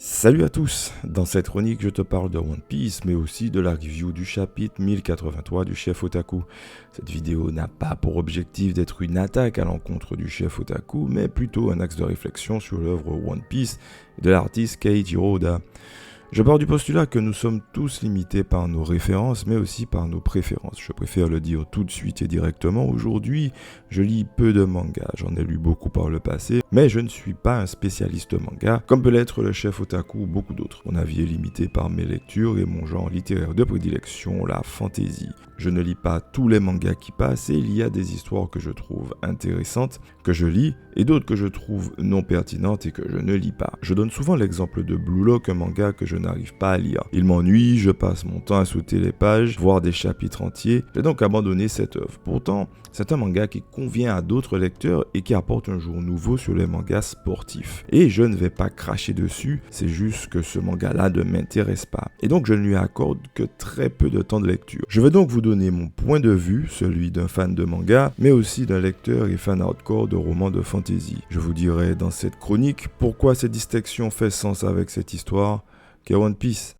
Salut à tous, dans cette chronique je te parle de One Piece mais aussi de la review du chapitre 1083 du chef Otaku. Cette vidéo n'a pas pour objectif d'être une attaque à l'encontre du chef Otaku mais plutôt un axe de réflexion sur l'œuvre One Piece et de l'artiste Keiichiro Oda. Je pars du postulat que nous sommes tous limités par nos références, mais aussi par nos préférences. Je préfère le dire tout de suite et directement. Aujourd'hui, je lis peu de mangas. J'en ai lu beaucoup par le passé, mais je ne suis pas un spécialiste manga, comme peut l'être le chef Otaku ou beaucoup d'autres. Mon avis est limité par mes lectures et mon genre littéraire de prédilection, la fantasy. Je ne lis pas tous les mangas qui passent et il y a des histoires que je trouve intéressantes, que je lis, et d'autres que je trouve non pertinentes et que je ne lis pas. Je donne souvent l'exemple de Blue Lock, un manga que je n'arrive pas à lire. Il m'ennuie, je passe mon temps à sauter les pages, voire des chapitres entiers. J'ai donc abandonné cette œuvre. Pourtant, c'est un manga qui convient à d'autres lecteurs et qui apporte un jour nouveau sur les mangas sportifs. Et je ne vais pas cracher dessus, c'est juste que ce manga-là ne m'intéresse pas. Et donc je ne lui accorde que très peu de temps de lecture. Je vais donc vous donner mon point de vue, celui d'un fan de manga, mais aussi d'un lecteur et fan hardcore de romans de fantasy. Je vous dirai dans cette chronique pourquoi cette distinction fait sens avec cette histoire qu'est One Piece.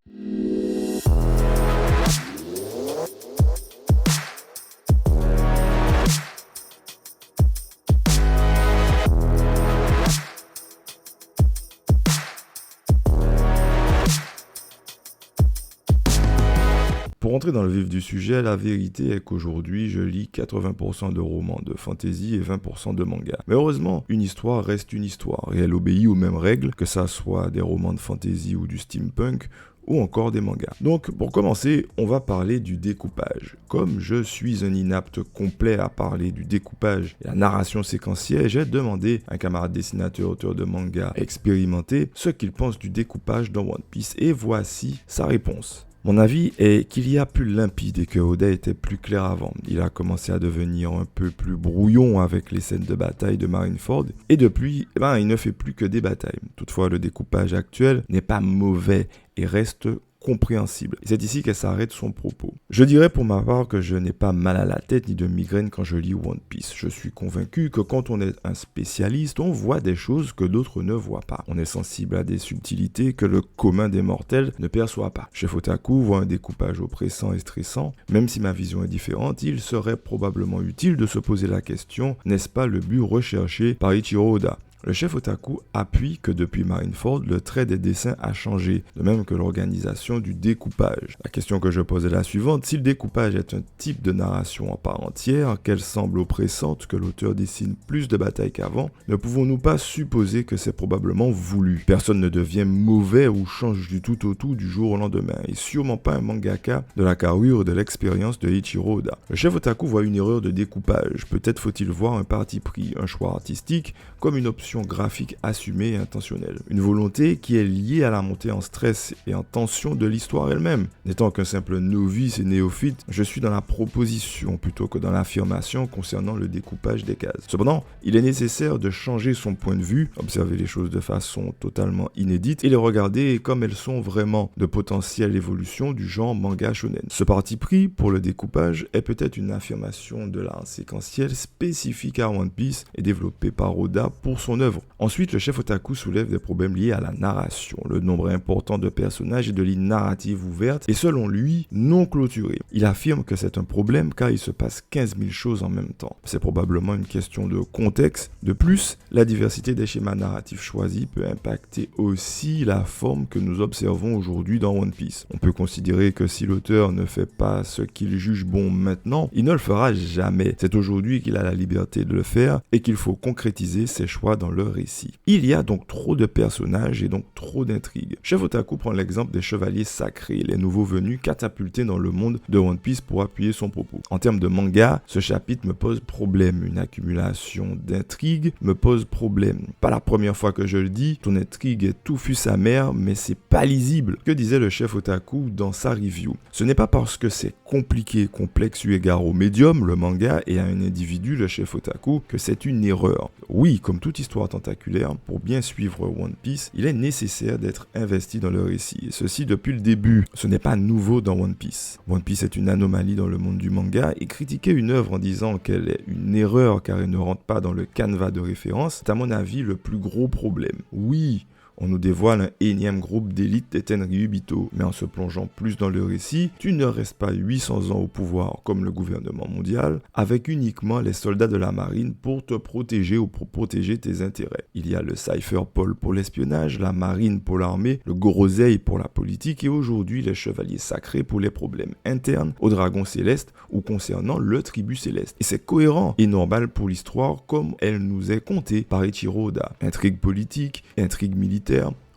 Pour entrer dans le vif du sujet, la vérité est qu'aujourd'hui, je lis 80% de romans de fantasy et 20% de manga. Mais heureusement, une histoire reste une histoire et elle obéit aux mêmes règles, que ça soit des romans de fantasy ou du steampunk, ou encore des mangas. Donc, pour commencer, on va parler du découpage. Comme je suis un inapte complet à parler du découpage et la narration séquentielle, j'ai demandé à un camarade dessinateur, auteur de manga expérimenté, ce qu'il pense du découpage dans One Piece, et voici sa réponse. Mon avis est qu'il y a plus limpide et que Oda était plus clair avant. Il a commencé à devenir un peu plus brouillon avec les scènes de bataille de Marineford et depuis, il ne fait plus que des batailles. Toutefois, le découpage actuel n'est pas mauvais et reste compréhensible. C'est ici qu'elle s'arrête son propos. Je dirais pour ma part que je n'ai pas mal à la tête ni de migraine quand je lis One Piece. Je suis convaincu que quand on est un spécialiste, on voit des choses que d'autres ne voient pas. On est sensible à des subtilités que le commun des mortels ne perçoit pas. Chef Otaku voit un découpage oppressant et stressant. Même si ma vision est différente, il serait probablement utile de se poser la question, n'est-ce pas le but recherché par Ichiro Oda ? Le chef Otaku appuie que depuis Marineford, le trait des dessins a changé, de même que l'organisation du découpage. La question que je pose est la suivante: si le découpage est un type de narration en part entière, qu'elle semble oppressante, que l'auteur dessine plus de batailles qu'avant, ne pouvons-nous pas supposer que c'est probablement voulu? Personne ne devient mauvais ou change du tout au tout du jour au lendemain, et sûrement pas un mangaka de la carrure et de l'expérience de Ichiro Oda. Le chef Otaku voit une erreur de découpage, peut-être faut-il voir un parti pris, un choix artistique, comme une option graphique assumée et intentionnelle. Une volonté qui est liée à la montée en stress et en tension de l'histoire elle-même. N'étant qu'un simple novice et néophyte, je suis dans la proposition plutôt que dans l'affirmation concernant le découpage des cases. Cependant, il est nécessaire de changer son point de vue, observer les choses de façon totalement inédite et les regarder comme elles sont vraiment, de potentielle évolution du genre manga shonen. Ce parti pris pour le découpage est peut-être une affirmation de l'art séquentiel spécifique à One Piece et développé par Oda pour son œuvre. Ensuite, le chef Otaku soulève des problèmes liés à la narration, le nombre important de personnages et de lignes narratives ouvertes et selon lui, non clôturées. Il affirme que c'est un problème car il se passe 15 000 choses en même temps. C'est probablement une question de contexte. De plus, la diversité des schémas narratifs choisis peut impacter aussi la forme que nous observons aujourd'hui dans One Piece. On peut considérer que si l'auteur ne fait pas ce qu'il juge bon maintenant, il ne le fera jamais. C'est aujourd'hui qu'il a la liberté de le faire et qu'il faut concrétiser ses choix dans le récit. Il y a donc trop de personnages et donc trop d'intrigues. Chef Otaku prend l'exemple des chevaliers sacrés, les nouveaux venus catapultés dans le monde de One Piece pour appuyer son propos. En termes de manga, ce chapitre me pose problème. Une accumulation d'intrigues me pose problème. Pas la première fois que je le dis, ton intrigue est touffu amère, mais c'est pas lisible. Que disait le chef Otaku dans sa review? Ce n'est pas parce que c'est compliqué, complexe eu égard au médium, le manga, et à un individu, le chef Otaku, que c'est une erreur. Oui, comme toute histoire tentaculaire, pour bien suivre One Piece, il est nécessaire d'être investi dans le récit. Et ceci depuis le début. Ce n'est pas nouveau dans One Piece. One Piece est une anomalie dans le monde du manga et critiquer une œuvre en disant qu'elle est une erreur car elle ne rentre pas dans le canevas de référence, c'est à mon avis le plus gros problème. Oui, On nous dévoile un énième groupe d'élite des Tenryubito, mais en se plongeant plus dans le récit, tu ne restes pas 800 ans au pouvoir comme le gouvernement mondial, avec uniquement les soldats de la marine pour te protéger ou pour protéger tes intérêts. Il y a le Cypherpol pour l'espionnage, la marine pour l'armée, le Gorosei pour la politique et aujourd'hui les chevaliers sacrés pour les problèmes internes au dragon céleste ou concernant le tribut céleste. Et c'est cohérent et normal pour l'histoire comme elle nous est contée par Eiichiro Oda. Intrigue politique, intrigue militaire,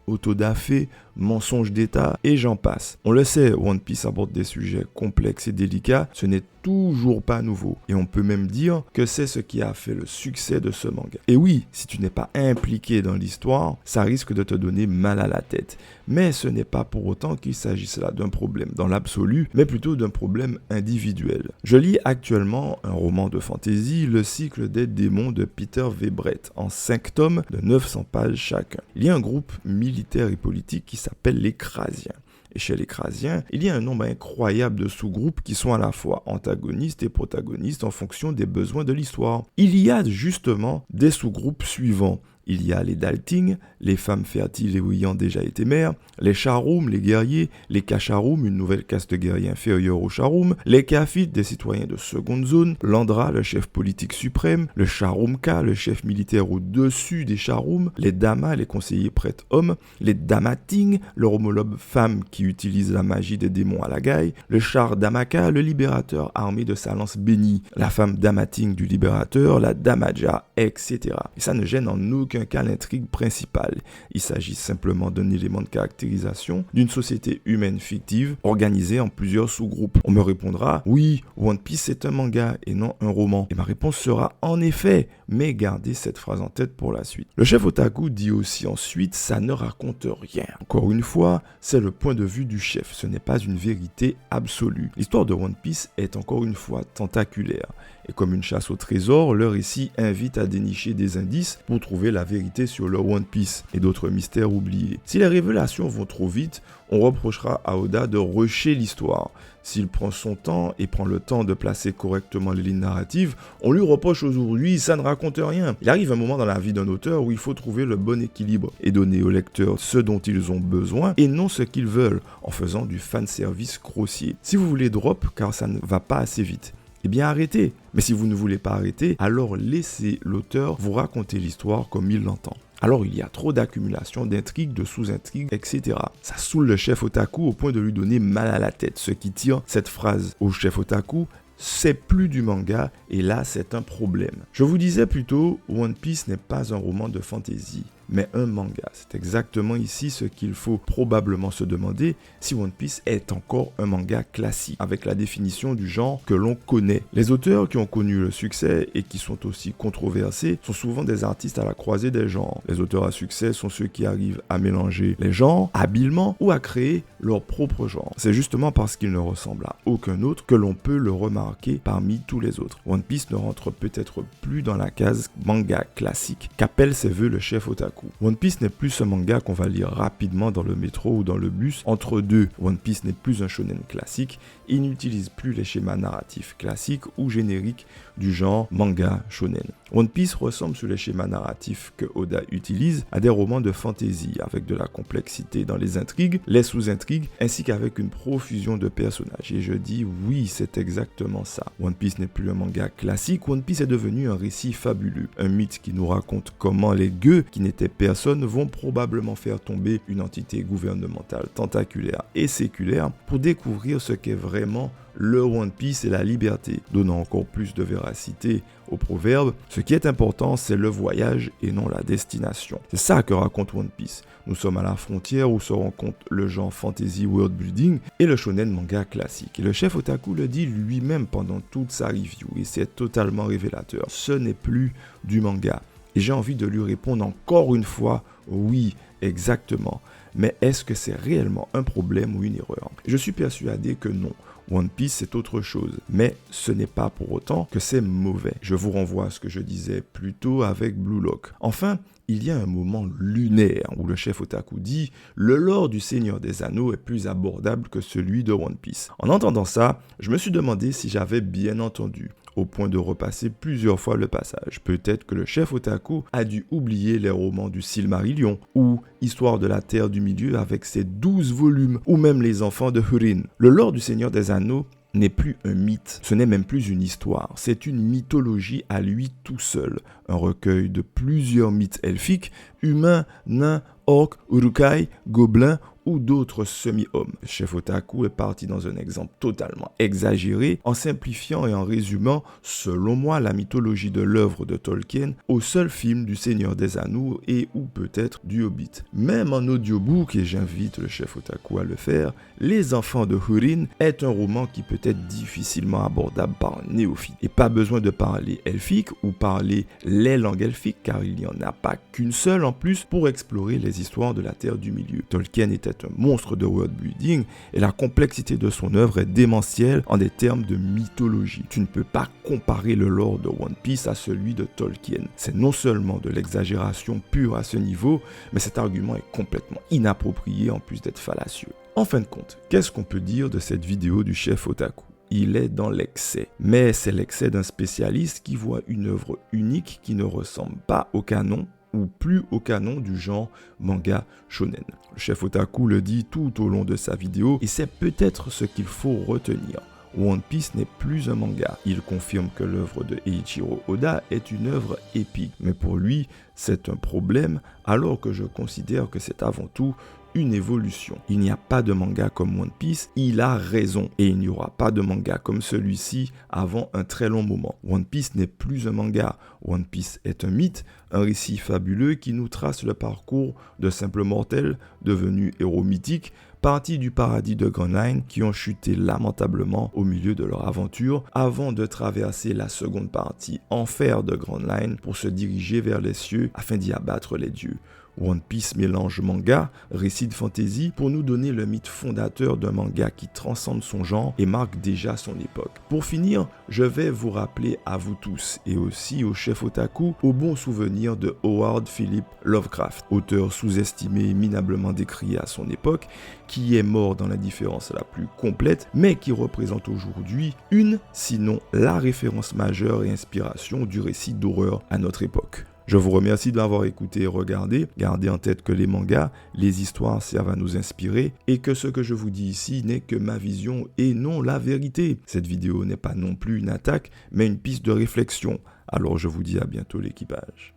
autodafé, mensonges d'État et j'en passe. On le sait, One Piece aborde des sujets complexes et délicats, ce n'est toujours pas nouveau. Et on peut même dire que c'est ce qui a fait le succès de ce manga. Et oui, si tu n'es pas impliqué dans l'histoire, ça risque de te donner mal à la tête. Mais ce n'est pas pour autant qu'il s'agisse là d'un problème dans l'absolu, mais plutôt d'un problème individuel. Je lis actuellement un roman de fantasy, Le cycle des démons de Peter V. Brett, en 5 tomes de 900 pages chacun. Il y a un groupe militaire et politique qui s'appelle les Krasiens. Et chez les Krasiens, il y a un nombre incroyable de sous-groupes qui sont à la fois antagonistes et protagonistes en fonction des besoins de l'histoire. Il y a justement des sous-groupes suivants. Il y a les Dalting, les femmes fertiles et ayant déjà été mères, les Charum, les guerriers, les Kacharum, une nouvelle caste de guerriers inférieure aux Charum, les Kafit, des citoyens de seconde zone, Landra, le chef politique suprême, le Charumka, le chef militaire au-dessus des Charum, les Dama, les conseillers prêtres hommes, les Damating, leur homologue femme qui utilise la magie des démons à la gaille, le Char Damaka, le libérateur armé de sa lance bénie, la femme Damating du libérateur, la Damaja, etc. Et ça ne gêne en aucun cas l'intrigue principale. Il s'agit simplement d'un élément de caractérisation d'une société humaine fictive organisée en plusieurs sous-groupes. On me répondra, oui, One Piece c'est un manga et non un roman. Et ma réponse sera en effet, mais gardez cette phrase en tête pour la suite. Le chef otaku dit aussi ensuite, ça ne raconte rien. Encore une fois, c'est le point de vue du chef, ce n'est pas une vérité absolue. L'histoire de One Piece est encore une fois tentaculaire. Et comme une chasse au trésor, le récit invite à dénicher des indices pour trouver la vérité sur le One Piece et d'autres mystères oubliés. Si les révélations vont trop vite, on reprochera à Oda de rusher l'histoire. S'il prend son temps et prend le temps de placer correctement les lignes narratives, on lui reproche aujourd'hui, ça ne raconte rien. Il arrive un moment dans la vie d'un auteur où il faut trouver le bon équilibre et donner aux lecteurs ce dont ils ont besoin et non ce qu'ils veulent, en faisant du fanservice grossier. Si vous voulez drop, car ça ne va pas assez vite, eh bien arrêtez. Mais si vous ne voulez pas arrêter, alors laissez l'auteur vous raconter l'histoire comme il l'entend. Alors il y a trop d'accumulation d'intrigues, de sous-intrigues, etc. Ça saoule le chef otaku au point de lui donner mal à la tête, ce qui tire cette phrase au chef otaku. C'est plus du manga et là c'est un problème. Je vous disais plutôt, One Piece n'est pas un roman de fantasy, mais un manga. C'est exactement ici ce qu'il faut probablement se demander si One Piece est encore un manga classique, avec la définition du genre que l'on connaît. Les auteurs qui ont connu le succès et qui sont aussi controversés sont souvent des artistes à la croisée des genres. Les auteurs à succès sont ceux qui arrivent à mélanger les genres habilement ou à créer leur propre genre. C'est justement parce qu'il ne ressemble à aucun autre que l'on peut le remarquer parmi tous les autres. One Piece ne rentre peut-être plus dans la case manga classique qu'appelle ses voeux le chef otaku. One Piece n'est plus ce manga qu'on va lire rapidement dans le métro ou dans le bus entre deux. One Piece n'est plus un shonen classique, il n'utilise plus les schémas narratifs classiques ou génériques du genre manga shonen. One Piece ressemble sur les schémas narratifs que Oda utilise à des romans de fantasy avec de la complexité dans les intrigues, les sous-intrigues ainsi qu'avec une profusion de personnages. Et je dis oui, c'est exactement ça. One Piece n'est plus un manga classique, One Piece est devenu un récit fabuleux, un mythe qui nous raconte comment les gueux qui n'étaient personne vont probablement faire tomber une entité gouvernementale tentaculaire et séculaire pour découvrir ce qu'est vraiment le One Piece et la liberté, donnant encore plus de véracité au proverbe. Ce qui est important, c'est le voyage et non la destination. C'est ça que raconte One Piece. Nous sommes à la frontière où se rencontre le genre fantasy world building et le shonen manga classique. Et le chef otaku le dit lui-même pendant toute sa review et c'est totalement révélateur. Ce n'est plus du manga. Et j'ai envie de lui répondre encore une fois, oui, exactement. Mais est-ce que c'est réellement un problème ou une erreur? Je suis persuadé que non. One Piece c'est autre chose, mais ce n'est pas pour autant que c'est mauvais. Je vous renvoie à ce que je disais plus tôt avec Blue Lock. Enfin, il y a un moment lunaire où le chef otaku dit « Le lore du Seigneur des Anneaux est plus abordable que celui de One Piece ». En entendant ça, je me suis demandé si j'avais bien entendu. au point de repasser plusieurs fois le passage. Peut-être que le chef otaku a dû oublier les romans du Silmarillion, ou Histoire de la Terre du Milieu avec ses 12 volumes, ou même Les Enfants de Húrin. Le lore du Seigneur des Anneaux n'est plus un mythe, ce n'est même plus une histoire, c'est une mythologie à lui tout seul, un recueil de plusieurs mythes elfiques, humains, nains, orques, urukai, gobelins ou d'autres semi-hommes. Le chef otaku est parti dans un exemple totalement exagéré, en simplifiant et en résumant, selon moi, la mythologie de l'œuvre de Tolkien au seul film du Seigneur des Anneaux et ou peut-être du Hobbit. Même en audiobook, et j'invite le chef otaku à le faire, Les Enfants de Húrin est un roman qui peut être difficilement abordable par un néophyte. Et pas besoin de parler elfique ou parler les langues elfiques, car il n'y en a pas qu'une seule en plus pour explorer les histoires de la Terre du Milieu. Tolkien était un monstre de world building et la complexité de son œuvre est démentielle en des termes de mythologie. Tu ne peux pas comparer le lore de One Piece à celui de Tolkien. C'est non seulement de l'exagération pure à ce niveau, mais cet argument est complètement inapproprié en plus d'être fallacieux. En fin de compte, qu'est-ce qu'on peut dire de cette vidéo du chef otaku ? Il est dans l'excès. Mais c'est l'excès d'un spécialiste qui voit une œuvre unique qui ne ressemble pas au canon ou plus au canon du genre manga shonen. Le chef otaku le dit tout au long de sa vidéo et c'est peut-être ce qu'il faut retenir. One Piece n'est plus un manga. Il confirme que l'œuvre de Eiichiro Oda est une œuvre épique. Mais pour lui, c'est un problème alors que je considère que c'est avant tout une évolution. Il n'y a pas de manga comme One Piece, il a raison. Et il n'y aura pas de manga comme celui-ci avant un très long moment. One Piece n'est plus un manga. One Piece est un mythe, un récit fabuleux qui nous trace le parcours de simples mortels devenus héros mythiques, partis du paradis de Grand Line qui ont chuté lamentablement au milieu de leur aventure avant de traverser la seconde partie enfer de Grand Line pour se diriger vers les cieux afin d'y abattre les dieux. One Piece mélange manga, récit de fantasy pour nous donner le mythe fondateur d'un manga qui transcende son genre et marque déjà son époque. Pour finir, je vais vous rappeler à vous tous et aussi au chef otaku au bon souvenir de Howard Philip Lovecraft, auteur sous-estimé et minablement décrié à son époque, qui est mort dans l'indifférence la plus complète, mais qui représente aujourd'hui une, sinon la référence majeure et inspiration du récit d'horreur à notre époque. Je vous remercie de m'avoir écouté et regardé. Gardez en tête que les mangas, les histoires servent à nous inspirer et que ce que je vous dis ici n'est que ma vision et non la vérité. Cette vidéo n'est pas non plus une attaque, mais une piste de réflexion. Alors je vous dis à bientôt l'équipage.